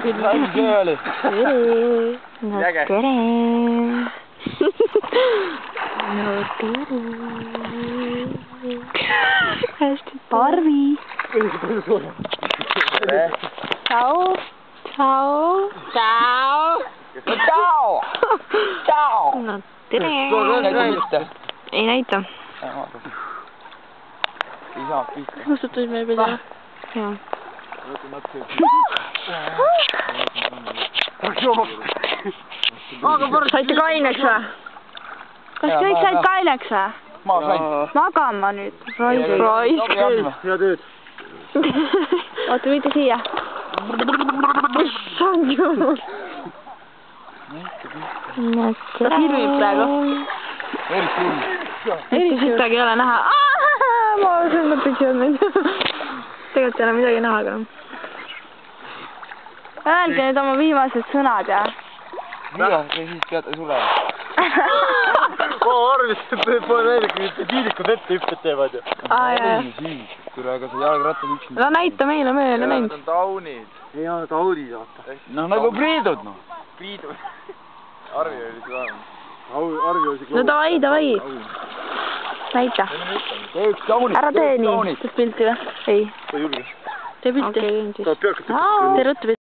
tere! No tere! No tere! Hästi Barbi! Ciao! Ciao! Ciao! Ciao! Ciao! No tere! Ei näita. Ei saa pihta. Kustutus meil pidi. Jaa. Aga porus saite kaineks või? Kas kõik said kaineks või? Ma sain. Magama nüüd. Raisk küll. Hea tööd. Oota, mitte siia. Issand jumal. Ta filmib praegu. Eriti sittagi ei ole näha. Ma mõtlengi olnud. Tegelikult ei ole midagi näha ka. Öelge nüüd oma viimased sõnad, jah. Mida te siis peate sulema? Ma arvasin, et pole näidanud, kui piirikud ette hüpped teevad ju. Tule, aga see jalgrattad üksinda. No näita meile, me ei ole näinud. Need on taunid. Ei ole taunid, vaata. Noh, nagu priidud, noh. Priidud. Arvi oli see vähem. Arvi oli see No davai. Näita. Ära tee nii. Teed pilti või? Ei. Ma ei julge. Tee pilti. Ta peabki Tee ruttu pilti.